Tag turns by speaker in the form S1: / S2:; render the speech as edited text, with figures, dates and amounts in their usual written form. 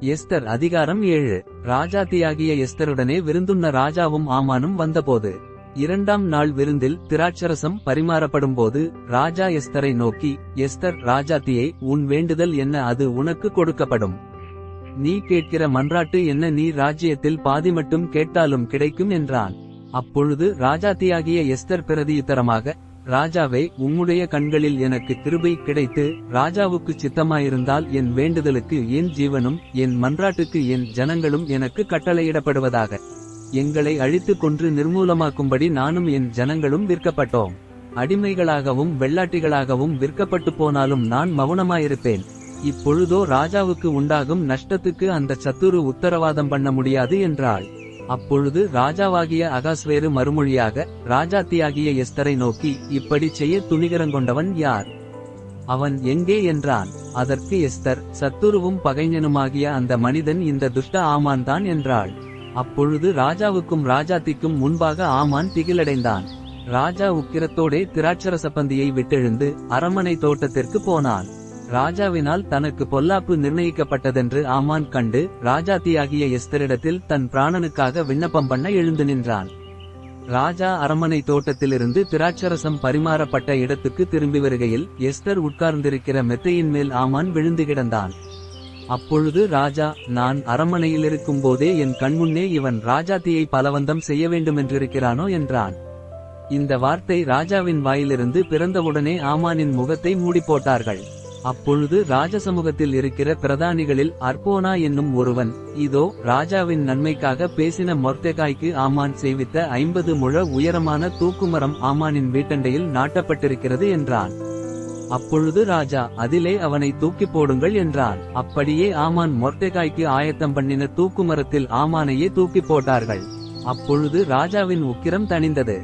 S1: Esther அதிகாரம் 7. ராஜாத்தியாகிய எஸ்தருடனே விருந்துண்ண ராஜாவும் ஆமானும் வந்தபோது 2ஆம் நாள் விருந்தில் திராட்சரசம் பரிமாறப்படும்போது ராஜா எஸ்தரை நோக்கி, எஸ்தர் ராஜாத்தியை, உன் வேண்டுதல் என்ன, அது உனக்கு கொடுக்கப்படும். நீ கேட்கிற மன்றாட்டு என்ன, நீ ராஜ்யத்தில் பாதி மட்டும் கேட்டாலும் கிடைக்கும் என்றான். அப்பொழுது ராஜாத்தியாகிய எஸ்தர் பிரதியுத்தரமாக, ராஜாவே, உம்முடைய கண்களில் எனக்கு கிருபை கிடைத்து ராஜாவுக்கு சித்தமாயிருந்தால் என் வேண்டுதலுக்கு என் ஜீவனும் என் மன்றாட்டுக்கு என் ஜனங்களும் எனக்கு கட்டளையிடப்படுவதாக. எங்களை அழித்து கொன்று நிர்மூலமாக்கும்படி நானும் என் ஜனங்களும் விற்கப்பட்டோம். அடிமைகளாகவும் வெள்ளாட்டிகளாகவும் விற்கப்பட்டு போனாலும் நான் மௌனமாயிருப்பேன். இப்பொழுதோ ராஜாவுக்கு உண்டாகும் நஷ்டத்துக்கு அந்த சத்துரு உத்தரவாதம் பண்ண முடியாது என்றாள். அப்பொழுது ராஜாவாகிய அகாஸ்வேரு மறுமொழியாக ராஜாத்தியாகிய எஸ்தரை நோக்கி, இப்படி செய்ய துணிகரங்கொண்டவன் யார்? அவன் எங்கே என்றான். அதற்கு எஸ்தர், சத்துருவும் பகைஞனுமாகிய அந்த மனிதன் இந்த துஷ்ட ஆமான் தான் என்றாள். அப்பொழுது ராஜாவுக்கும் ராஜாத்திக்கும் முன்பாக ஆமான் திகிலடைந்தான். ராஜா உக்கிரத்தோடே திராட்சரசப்பந்தியை விட்டெழுந்து அரமனை தோட்டத்திற்கு போனான். ராஜாவினால் தனக்கு பொல்லாப்பு நிர்ணயிக்கப்பட்டதென்று ஆமான் கண்டு ராஜாத்தியாகிய எஸ்தரிடத்தில் தன் பிராணனுக்காக விண்ணப்பம் பண்ண எழுந்து நின்றான். ராஜா அரமனை தோட்டத்திலிருந்து திராட்சரசம் பரிமாறப்பட்ட இடத்துக்கு திரும்பி வருகையில் எஸ்தர் உட்கார்ந்திருக்கிற மெத்தையின் மேல் ஆமான் விழுந்து கிடந்தான். அப்பொழுது ராஜா, நான் அரமனையிலிருக்கும் போதே என் கண்முன்னே இவன் ராஜாத்தியை பலவந்தம் செய்ய வேண்டுமென்றிருக்கிறானோ என்றான். இந்த வார்த்தை ராஜாவின் வாயிலிருந்து பிறந்தவுடனே ஆமானின் முகத்தை மூடி போட்டார்கள். அப்பொழுது ராஜசமூகத்தில் இருக்கிற பிரதானிகளில் அர்போனா என்னும் ஒருவன், இதோ ராஜாவின் நன்மைக்காக பேசின மொர்தெகாய்க்கு ஆமான் செய்வித்த 50 முழ உயரமான தூக்குமரம் ஆமானின் வீட்டண்டையில் நாட்டப்பட்டிருக்கிறது என்றான். அப்பொழுது ராஜா, அதிலே அவனை தூக்கி போடுங்கள் என்றான். அப்படியே ஆமான் மொர்தெகாய்க்கு ஆயத்தம் பண்ணின தூக்குமரத்தில் ஆமானையே தூக்கி போட்டார்கள். அப்பொழுது ராஜாவின் உக்கிரம் தணிந்தது.